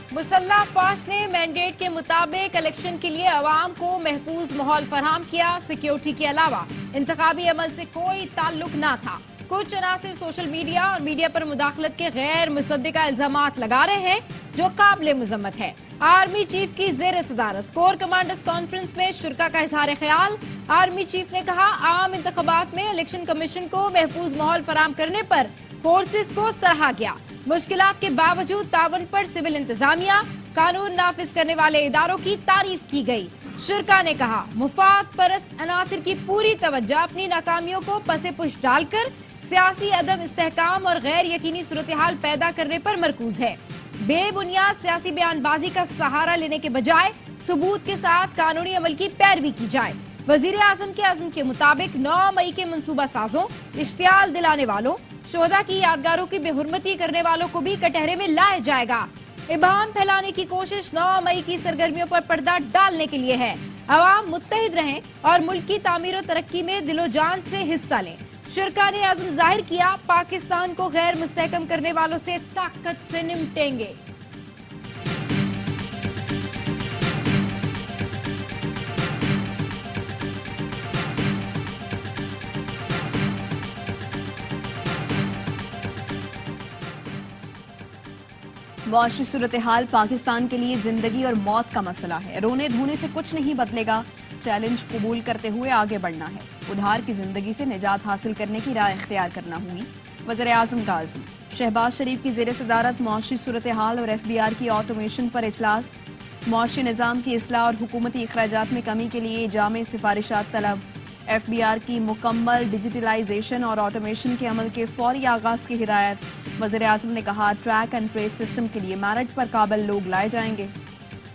मुसल्लह फौज ने मैंडेट के मुताबिक इलेक्शन के लिए अवाम को महफूज माहौल फराहम किया। सिक्योरिटी के अलावा इंतखाबी अमल से कोई ताल्लुक न था। कुछ अनासिर सोशल मीडिया और मीडिया पर मुदाखलत के गैर मुसद्दिका इल्जामात लगा रहे हैं, जो काबिल मुजम्मत है। आर्मी चीफ की जेर सदारत कोर कमांडर्स कॉन्फ्रेंस में शुरा का इजहार ख्याल। आर्मी चीफ ने कहा, आम इंतखाबात में इलेक्शन कमीशन को महफूज माहौल फराहम करने पर फोर्सेस को सराहा गया। मुश्किलात के बावजूद तावन पर सिविल इंतजामिया, कानून नाफिज करने वाले इदारों की तारीफ की गई। शुरा ने कहा, मुफाद परस्त अनासिर की पूरी तवज्जो अपनी नाकामियों को पसे पुश डालकर सियासी अदम इस्तेहकाम और गैर यकीनी सूरत हाल पैदा करने पर मरकूज है। बेबुनियाद सियासी बयानबाजी का सहारा लेने के बजाय सबूत के साथ कानूनी अमल की पैरवी की जाए। वजीर आजम के अज़्म के मुताबिक 9 मई के मंसूबा साजों, इश्तियाल दिलाने वालों, शोहदा की यादगारों की बेहुरमती करने वालों को भी कटहरे में लाया जाएगा। इबाम फैलाने की कोशिश 9 मई की सरगर्मियों पर पर्दा डालने के लिए है। अवाम मुत्तहिद रहें और मुल्क की तामीर और तरक्की में दिलो जान से हिस्सा लें। शुरा ने अज़्म जाहिर किया, पाकिस्तान को गैर मुस्तहकम करने वालों से ताकत से निपटेंगे। मुआशी सूरत हाल पाकिस्तान के लिए जिंदगी और मौत का मसला है। रोने धोने से कुछ नहीं बदलेगा। चैलेंज कबूल करते हुए आगे बढ़ना है। उधार की जिंदगी से निजात हासिल करने की राह इख्तियार करना हुई। वज़ीर आज़म का अज़्म। शहबाज शरीफ की जेर सदारत मुआशी सूरत हाल और FBR की ऑटोमेशन पर इजलास। मुआशी निज़ाम की इस्लाह और हुकूमती अखराजात में कमी के लिए जामे सिफारिशात तलब। FBR की मुकम्मल डिजिटलाइजेशन और ऑटोमेशन के अमल के फौरी आगाज की हिदायत। वज़ीर आज़म ने कहा, ट्रैक एंड ट्रेस सिस्टम के लिए मेरिट पर काबिल लोग लाए जाएंगे।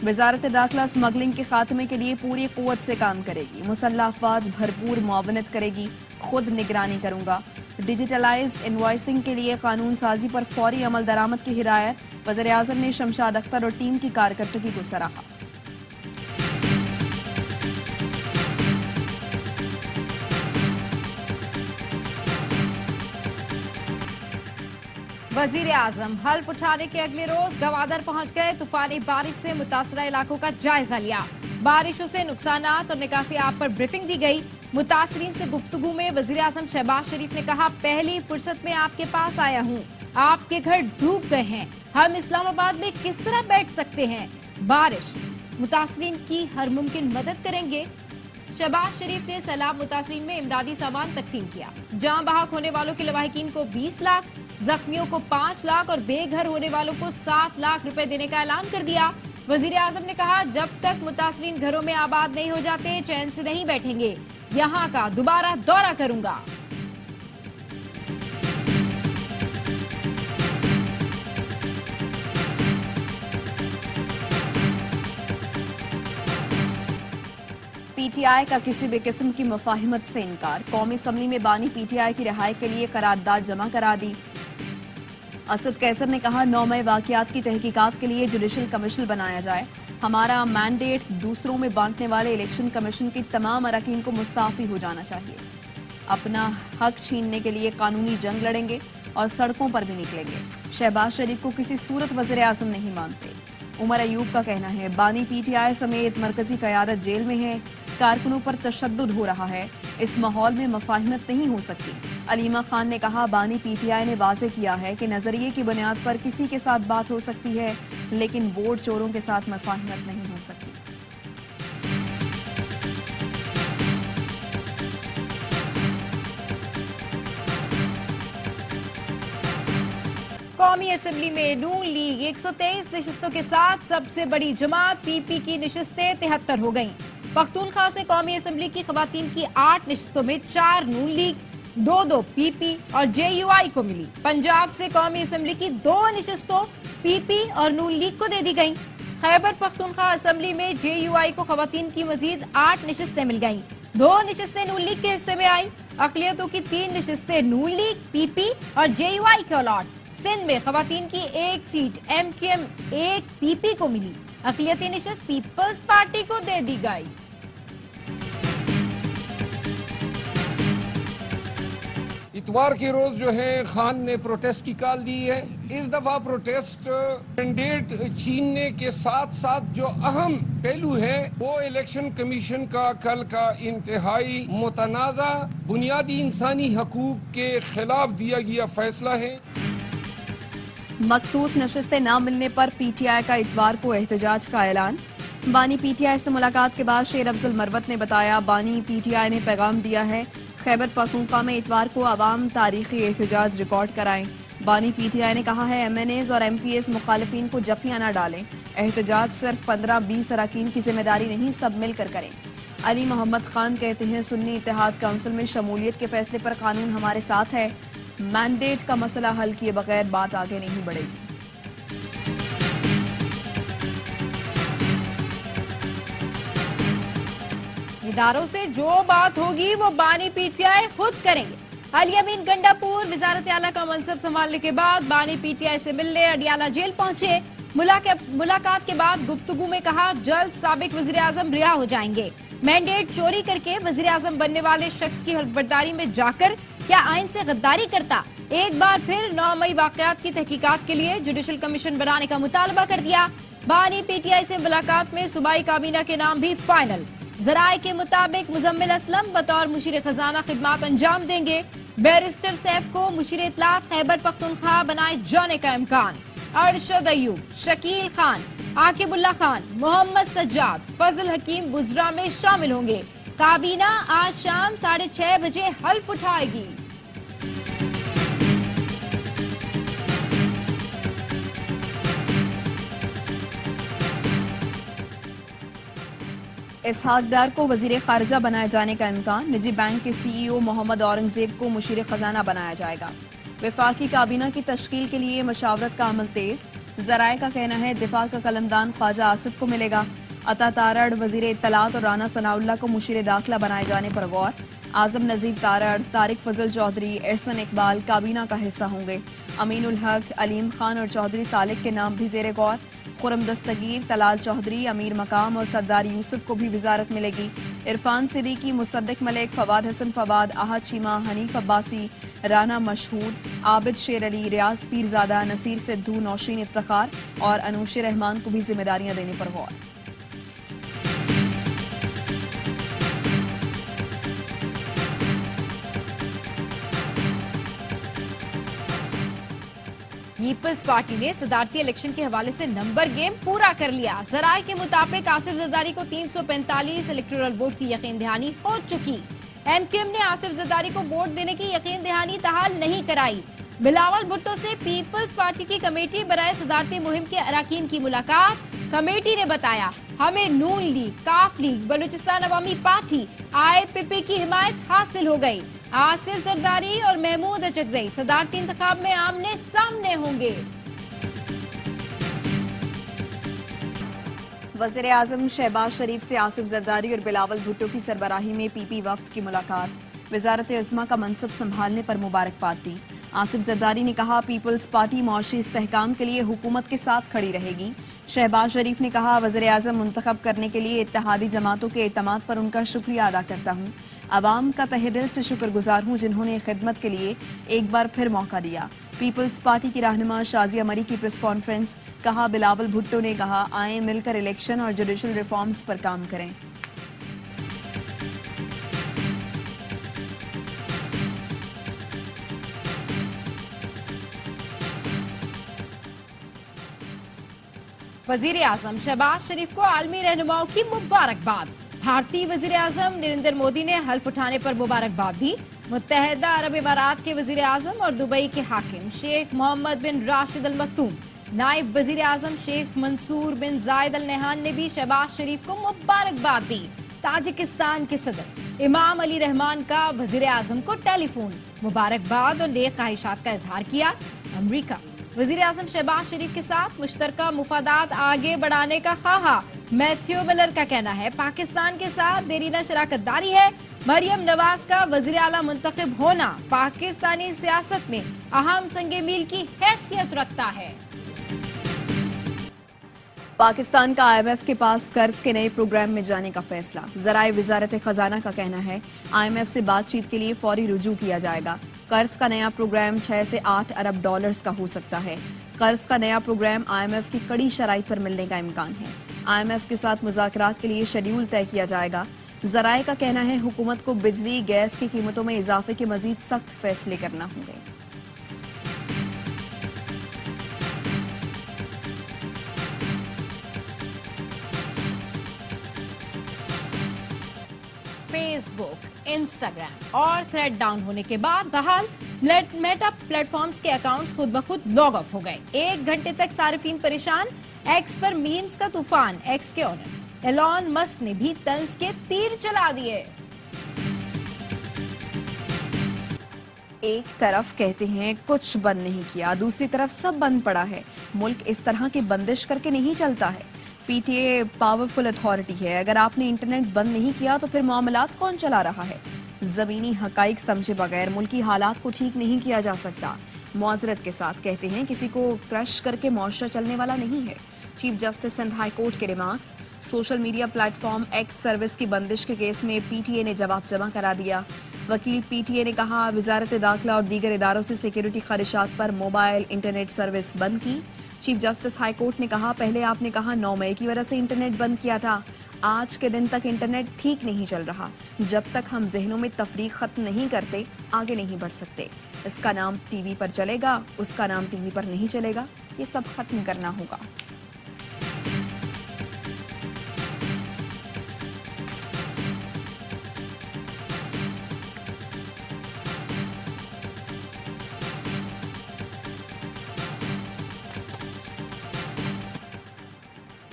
वजारत दाखिला स्मगलिंग के खात्मे के लिए पूरी कुव्वत से काम करेगी। मुसल्लह अफवाज भरपूर मुआवनत करेगी। खुद निगरानी करूंगा। डिजिटलाइज इनवॉइसिंग के लिए कानून साजी पर फौरी अमल दरामद की हिदायत। वज़ीर आज़म ने शमशाद अख्तर और टीम की कारकर्दगी को सराहा। वजीर आजम हल्फ उठाने के अगले रोज गवादर पहुंच गए। तूफानी बारिश से मुतासरा इलाकों का जायजा लिया। बारिशों से नुकसानात और निकासी आप पर ब्रीफिंग दी गई। मुतासरीन से गुफ्तगू में वजीर आजम शहबाज शरीफ ने कहा, पहली फुर्सत में आपके पास आया हूँ। आपके घर डूब गए हैं, हम इस्लामाबाद में किस तरह बैठ सकते हैं। बारिश मुतासरीन की हर मुमकिन मदद करेंगे। शहबाज शरीफ ने सैलाब मुतासरीन में इमदादी सामान तकसीम किया। जाँ बहक होने वालों के लवाहिकीन को 20 लाख, जख्मियों को 5 लाख और बेघर होने वालों को 7 लाख रुपए देने का ऐलान कर दिया। वजीर आजम ने कहा, जब तक मुतासरीन घरों में आबाद नहीं हो जाते चैन से नहीं बैठेंगे। यहाँ का दोबारा दौरा करूंगा। PTI का किसी भी किस्म की मुफाहिमत से इनकार। कौमी असम्बली में बानी PTI की रिहाई के लिए करारदाद जमा करा दी। असद कैसर ने कहा, 9 मई वाकयात की तहकीकात के लिए जुडिशल कमीशन बनाया जाए। हमारा मैंडेट दूसरों में बांटने वाले इलेक्शन कमीशन की तमाम अरकान को मुस्ताफी हो जाना चाहिए। अपना हक छीनने के लिए कानूनी जंग लड़ेंगे और सड़कों पर भी निकलेंगे। शहबाज शरीफ को किसी सूरत वज़ीर आज़म नहीं मानते। उमर अयूब का कहना है, बानी PTI समेत मरकजी क़यादत जेल में है। कारकुनों पर तशद्दुद हो रहा है। इस माहौल में मुफाहिमत नहीं हो सकती। अलीमा खान ने कहा, बानी PTI ने वाज़ेह किया है कि नजरिए की बुनियाद पर किसी के साथ बात हो सकती है, लेकिन वोट चोरों के साथ मुफाहिमत नहीं हो सकती। कौमी असेंबली में नून लीग 123 नशिस्तों के साथ सबसे बड़ी जमात PP की नशिस्तें 73 हो गयी। पख्तूनख्वा से कौमी असेंबली की खवातीन की 8 नशिस्तों में 4 नून लीग, 2 PP और JUI को मिली। पंजाब से कौमी असेंबली की 2 नशिस्तों PP और नून लीग को दे दी गयी। खैबर पख्तूनख्वा असेंबली में JUI को खवातीन की मजीद 8 नशिस्तें मिल गयी। 2 नशिस्तें नून लीग के हिस्से में आई। अकलियतों की 3 नशिस्तें नून लीग, PP और JUI के अलॉट। सिंध में खवातीन की 1 सीट MQM 1 PP को मिली। अकलियती नशिस्त पीपल्स पार्टी को दे दी गई। इतवार के रोज जो है खान ने प्रोटेस्ट की कॉल दी है। इस दफा प्रोटेस्ट मैंडेट छीनने के साथ साथ जो अहम पहलू है वो इलेक्शन कमीशन का कल का इंतहाई मुतनाज़ा बुनियादी इंसानी हकूक के खिलाफ दिया गया फैसला है। मखसूस नशिस्तें न मिलने पर पीटीआई का इतवार को एहतजाज का ऐलान। बानी पीटीआई से मुलाकात के बाद शेर अफजल मरवत ने बताया, बानी पीटीआई ने पैगाम दिया है, खैबर पख्तूनख्वा में इतवार को अवाम तारीखी एहतजाज रिकॉर्ड कराएं। बानी पीटीआई ने कहा है, एमएनएज और एमपीएस मुखालिफिन को जफियां न डालें। एहतजाज सिर्फ 15-20 अरकान की जिम्मेदारी नहीं, सब मिलकर करें। अली मोहम्मद खान कहते हैं, सुन्नी इत्तेहाद काउंसिल में शमूलियत के फैसले पर कानून हमारे साथ है। मैंडेट का मसला हल किए बगैर बात आगे नहीं बढ़ेगी। इदारों से जो बात होगी वो बानी पीटीआई खुद करेंगे। अली अमीन गंडापुर वजारत आला का मनसब संभालने के बाद बानी पीटीआई से मिलने अडियाला जेल पहुंचे। मुलाकात के बाद गुफ्तगू में कहा, जल्द साबिक वजीर आजम रिहा हो जाएंगे। मैंडेट चोरी करके वजीर आजम बनने वाले शख्स की हल्फबर्दारी में जाकर क्या आइन से गद्दारी करता। एक बार फिर 9 मई वाकयात की तहकीकात के लिए जुडिशल कमीशन बनाने का मुतालबा कर दिया। बानी पीटीआई से मुलाकात में सूबाई काबीना के नाम भी फाइनल। जराए के मुताबिक मुजम्मिल असलम बतौर मुशीर खजाना खिदमात अंजाम देंगे। बैरिस्टर सैफ को मुशीर इत्तलात खैबर पख्तूनख्वा बनाए जाने का इम्कान। अरशद अयूब, शकील खान, आकिबुल्ला खान, मोहम्मद सज्जाद, फजल हकीम गुजरा में शामिल होंगे। काबीना आज शाम 6:30 बजे हल्फ उठाएगी। इसहाक डार को वजीर खारजा बनाए जाने का इम्कान। निजी बैंक के सीईओ मोहम्मद औरंगजेब को मुशीर खजाना बनाया जाएगा। वफाकी काबीना की तश्कील के लिए मशावरत का अमल तेज। जराए का कहना है, दिफा का कलमदान ख्वाजा आसिफ को मिलेगा। अता तारड़ वजीर इत्तलात और राना सनाउल्लाह को मुशीर दाखिला बनाए जाने पर गौर। आजम नजीर तारड़, तारिक फजल चौधरी, एहसन इकबाल काबीना का हिस्सा होंगे। अमीनुल हक, अलीम खान और चौधरी सालिक के नाम भी जेर गौर। खुरम दस्तगीर, तलाल चौधरी, अमीर मकाम और सरदार यूसुफ को भी वजारत मिलेगी। इरफान सिद्दीकी, मुसद्दिक मलिक, फवाद हसन फवाद, आहद चीमा, हनीफ अब्बासी, राना मशहूद, आबिद शेर अली, रियाज पीरजादा, नसीर सिद्धू, नौशीन इफ्तिखार और अनूश रहमान को भी जिम्मेदारियां देने पर गौर। पीपल्स पार्टी ने सदारती इलेक्शन के हवाले से नंबर गेम पूरा कर लिया। जराए के मुताबिक आसिफ जरदारी को 345 इलेक्टोरल वोट की यकीन दहानी हो चुकी। एमक्यूएम ने आसिफ जरदारी को वोट देने की यकीन दहानी तहाल नहीं कराई। बिलावल भुट्टो से पीपल्स पार्टी की कमेटी बराए सदारती मुहिम के अरकान की मुलाकात। कमेटी ने बताया, हमें नून लीग, काफ लीग, बलूचिस्तान अवामी पार्टी, आईपीपी की हिमायत हासिल हो गई। आसिफ जरदारी और महमूद अचकजई सदारती इंतखाब में आमने सामने होंगे। वज़ीर आज़म शहबाज शरीफ से आसिफ जरदारी और बिलावल भुट्टो की सरबराही में पीपी वफ्द की मुलाकात। वजारत अज़्मा का मनसब संभालने पर मुबारकबाद दी। आसिफ जरदारी ने कहा, पीपल्स पार्टी मुआशी इस्तेहकाम के लिए हुकूमत के साथ खड़ी रहेगी। शहबाज शरीफ ने कहा, वज़ीर आज़म मुंतखब करने के लिए इत्तेहादी जमातों के एतमाद पर उनका शुक्रिया अदा करता हूँ। अवाम का तहे दिल से शुक्रगुजार हूँ जिन्होंने खिदमत के लिए एक बार फिर मौका दिया। पीपल्स पार्टी की रहनुमा शाजिया मरी की प्रेस कॉन्फ्रेंस। कहा, बिलावल भुट्टो ने कहा, आए मिलकर इलेक्शन और जुडिशल रिफॉर्म्स पर काम करें। वजीर आजम शहबाज शरीफ को आलमी रहनुमाओं की मुबारकबाद। भारतीय वजीर आजम नरेंद्र मोदी ने हल्फ उठाने पर मुबारकबाद दी। मुत्तहदा अरब इमारात के वजीर आजम और दुबई के हाकिम शेख मोहम्मद बिन राशिद अल मखतूम, नायब वजीर आजम शेख मंसूर बिन जायद अल नहान ने भी शहबाज शरीफ को मुबारकबाद दी। ताजिकिस्तान के सदर इमाम अली रहमान का वजीर आजम को टेलीफोन, मुबारकबाद और नेक ख्वाहिशात का इजहार किया। अमरीका वजीर आजम शहबाज शरीफ के साथ मुश्तरका मुफादात आगे बढ़ाने का ख्वाहा। मैथ्यू मिलर का कहना है, पाकिस्तान के साथ देरीना शराकतदारी है। मरियम नवाज का वजीर आला मुंतखब होना पाकिस्तानी सियासत में अहम संगे मील की हैसियत रखता है। पाकिस्तान का IMF के पास कर्ज के नए प्रोग्राम में जाने का फैसला। जराए वजारत खजाना का कहना है, IMF से बातचीत के लिए फौरी रुजू किया जाएगा। कर्ज का नया प्रोग्राम 6 से 8 अरब डॉलर्स का हो सकता है। कर्ज का नया प्रोग्राम IMF की कड़ी शराइत पर मिलने का इम्कान है। IMF के साथ मुज़ाकरात के लिए शेड्यूल तय किया जाएगा। जराए का कहना है हुकूमत को बिजली गैस की कीमतों में इजाफे के मजीद सख्त फैसले करना होंगे। फेसबुक, इंस्टाग्राम और थ्रेड डाउन होने के बाद बहाल मेटा प्लेटफॉर्म्स के अकाउंट्स खुद ब खुद लॉग ऑफ हो गए। 1 घंटे तक सारिफीन परेशान। एक्स पर मीम्स का तूफान। एक्स के ओनर एलॉन मस्क ने भी तंज के तीर चला दिए। एक तरफ कहते हैं कुछ बंद नहीं किया, दूसरी तरफ सब बंद पड़ा है। मुल्क इस तरह की बंदिश करके नहीं चलता है। PTA पावरफुल अथॉरिटी है। अगर आपने इंटरनेट बंद नहीं किया तो फिर मामलात कौन चला रहा है? जमीनी हकाइक समझे बगैर मुल्की हालात को ठीक नहीं किया जा सकता। मुआजरत के साथ कहते हैं किसी को क्रश करके मुआशरा चलने वाला नहीं है। Chief justice Sindh high court के remarks. Social media platform X service की बंदिश के केस में PTA ने जवाब जमा करा दिया। वकील PTA ने कहा वजारत दाखिला और दीगर इदारों से सिक्योरिटी खदशात पर मोबाइल इंटरनेट सर्विस बंद की। चीफ जस्टिस हाई कोर्ट ने कहा पहले आपने कहा 9 मई की वजह से इंटरनेट बंद किया था। आज के दिन तक इंटरनेट ठीक नहीं चल रहा। जब तक हम जहनों में तफरीक खत्म नहीं करते आगे नहीं बढ़ सकते। इसका नाम टीवी पर चलेगा, उसका नाम टीवी पर नहीं चलेगा। ये सब खत्म करना होगा।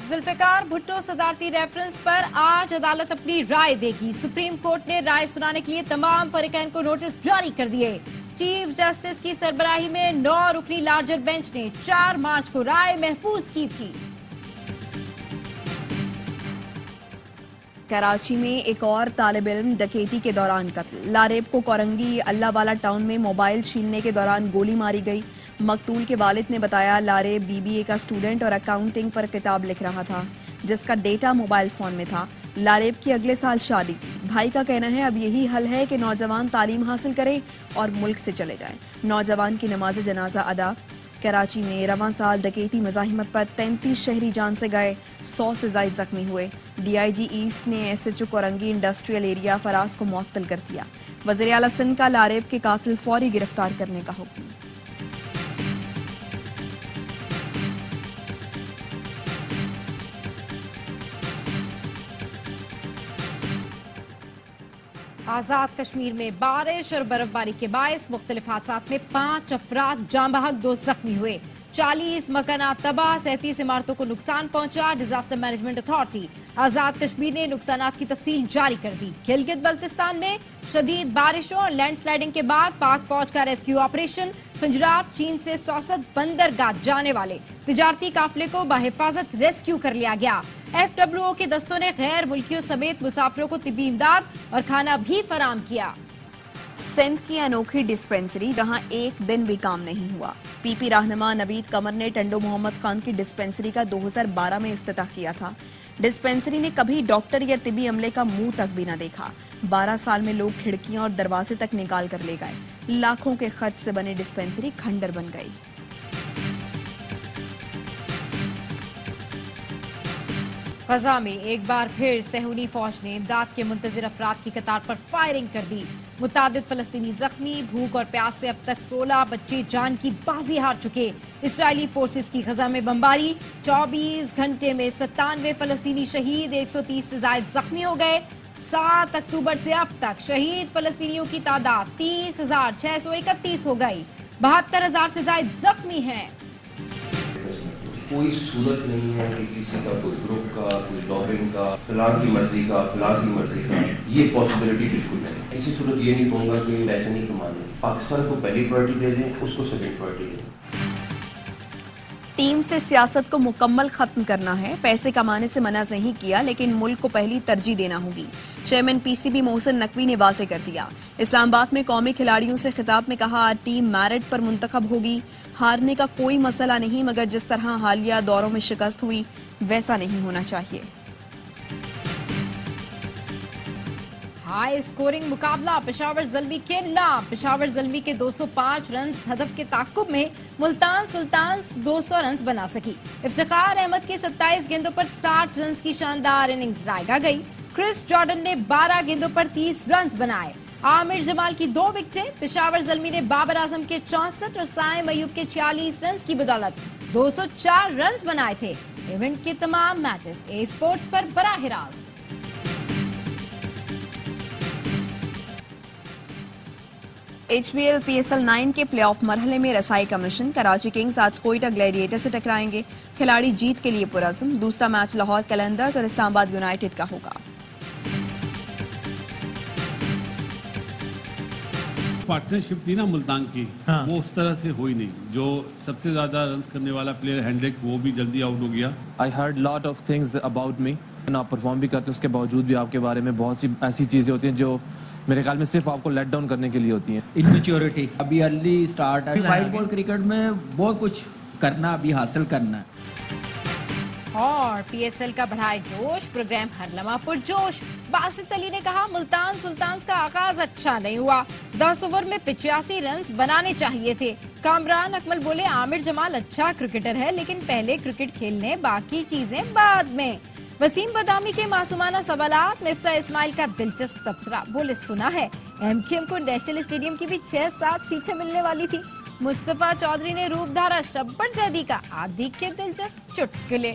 जुल्फिकार भुट्टो सदारती रेफरेंस पर आज अदालत अपनी राय देगी। सुप्रीम कोर्ट ने राय सुनाने के लिए तमाम फरीकैन को नोटिस जारी कर दिए। चीफ जस्टिस की सरबराही में 9 रुकनी लार्जर बेंच ने 4 मार्च को राय महफूज की थी। कराची में एक और तालिब इल्म डकैती के दौरान कत्ल। लारेब को कोरंगी अल्लाहवाला टाउन में मोबाइल छीनने के दौरान गोली मारी गई। मकतूल के वालिद ने बताया लारेब BBA का स्टूडेंट और अकाउंटिंग पर किताब लिख रहा था जिसका डेटा मोबाइल फोन में था। लारेब की अगले साल शादी थी। भाई का कहना है अब यही हल है कि नौजवान तालीम हासिल करे और मुल्क से चले जाएं। नौजवान की नमाज जनाजा अदा। कराची में रवां साल डकैती मज़ाहिमत पर 33 शहरी जान से गए, 100 से ज्यादा जख्मी हुए। DIG ईस्ट ने SHO Korangi industrial area Faraz को मुअत्तल कर दिया। वज़ीर आला सिंध का लारेब के कातिल फौरी गिरफ्तार करने का हुक्म। आजाद कश्मीर में बारिश और बर्फबारी के बायस मुख्तलिफ हादसात में 5 अफराद जाँ बहक 2 जख्मी हुए। 40 मकानात तबाह, 37 इमारतों को नुकसान पहुंचा। डिजास्टर मैनेजमेंट अथॉरिटी आजाद कश्मीर ने नुकसानात की तफसील जारी कर दी। गिलगित बल्तिस्तान में शदीद बारिशों और लैंडस्लाइडिंग के बाद पाक फौज का रेस्क्यू ऑपरेशन। पंजाब चीन से 64 बंदरगाह जाने वाले तिजारती काफिले को बाहिफाजत रेस्क्यू कर लिया गया। FWO के दस्तों ने गैर मुल्कियों समेत मुसाफिरों को तिब्बी इमदाद और खाना भी फराम किया। सिंध की अनोखी डिस्पेंसरी जहां एक दिन भी काम नहीं हुआ। PP रहनुमा नवीद कमर ने टंडो मोहम्मद खान की डिस्पेंसरी का 2012 में इफ्तिताह किया था। डिस्पेंसरी ने कभी डॉक्टर या तिब्बी अमले का मुंह तक भी न देखा। 12 साल में लोग खिड़कियां और दरवाजे तक निकाल कर ले गए। लाखों के खर्च से बनी डिस्पेंसरी खंडर बन गई। गजा में एक बार फिर सहूनी फौज ने इमदाद के मुंतजिर अफराद की कतार पर फायरिंग कर दी। मुतादिद फलस्तीनी जख्मी। भूख और प्यास से अब तक 16 बच्चे जान की बाजी हार चुके। इसराइली फोर्सेस की गजा में बमबारी। 24 घंटे में 97 फलस्तीनी शहीद, 130 से ज्यादा जख्मी हो गए। 7 अक्टूबर से अब तक शहीद फलस्तीनियों की तादाद 30,631 हो गई। 72,000 से ज्यादा जख्मी हैं। कोई सूरत नहीं है कि किसी का कोई ग्रुप का, कोई लॉबिंग का, फिलहाल की मर्जी का, फिलहाल की मर्जी का, ये पॉसिबिलिटी बिल्कुल नहीं। इसी सूरत ये नहीं कहूँगा कि पैसे नहीं कमाने। पाकिस्तान को पहली प्रायोरिटी दे दें, उसको सेकंड प्रायोरिटी दें। टीम से सियासत को मुकम्मल खत्म करना है। पैसे कमाने से मना नहीं किया, लेकिन मुल्क को पहली तरजीह देना होगी। चेयरमैन PCB मोहसिन नकवी ने वाज़ेह कर दिया। इस्लामाबाद में कौमी खिलाड़ियों से खिताब में कहा टीम मैरिट पर मुंतखब होगी। हारने का कोई मसला नहीं, मगर जिस तरह हालिया दौरों में शिकस्त हुई वैसा नहीं होना चाहिए। हाई स्कोरिंग मुकाबला पेशावर ज़ल्मी के नाम। पेशावर ज़ल्मी के 205 रन हदफ के ताकुब में मुल्तान सुल्तान्स 200 रन बना सकी। इफ्तिखार अहमद की 27 गेंदों पर 60 रन की शानदार इनिंग्स रायगा गई। क्रिस जॉर्डन ने 12 गेंदों पर 30 रन बनाए। आमिर जमाल की 2 विकेटें। पेशावर ज़ल्मी ने बाबर आजम के 64 और साइम अयूब के 46 रन की बदौलत 204 रन बनाए थे। इवेंट के तमाम मैचेस ए स्पोर्ट्स पर बराह रास्त। HBL PSL 9 के प्लेऑफ मरहले में रसाई का मिशन। कराची किंग्स आज कोयटा ग्लैडिएटर से टकराएंगे। खिलाड़ी जीत के लिए पुरज़्म। दूसरा मैच लाहौर कलंदर्स और इस्लामाबाद यूनाइटेड का होगा। पार्टनरशिप थी ना मुल्तान की, वो उस तरह से हुई नहीं। जो सबसे ज्यादा रन करने वाला प्लेयर हेंड्रिक, वो भी जल्दी आउट हो गया। I heard lot of things about me. आप परफॉर्म भी करते हैं, उसके बावजूद भी आपके बारे में बहुत सी ऐसी चीजें होती हैं जो मेरे ख्याल में सिर्फ आपको लेट डाउन करने के लिए होती हैं। इनमेच्योरिटी, अभी अर्ली स्टार्ट है। वाइट बॉल क्रिकेट में बहुत कुछ करना, अभी हासिल करना है। और PSL का बढ़ाए जोश, प्रोग्राम हर लम्हा पुरजोश। बासित अली ने कहा मुल्तान सुल्तान्स का आगाज अच्छा नहीं हुआ। 10 ओवर में 85 रन बनाने चाहिए थे। कामरान अकमल बोले आमिर जमाल अच्छा क्रिकेटर है, लेकिन पहले क्रिकेट खेलने, बाकी चीजें बाद में। वसीम बदामी के मासूमाना सवालात। मिफ्ता इस्माइल का दिलचस्प तबसरा। बोले सुना है MQM को नेशनल स्टेडियम की भी 6-7 सीटें मिलने वाली थी। मुस्तफा चौधरी ने रूप धारा शब्बर जैदी का। आदि के दिलचस्प चुटकुले।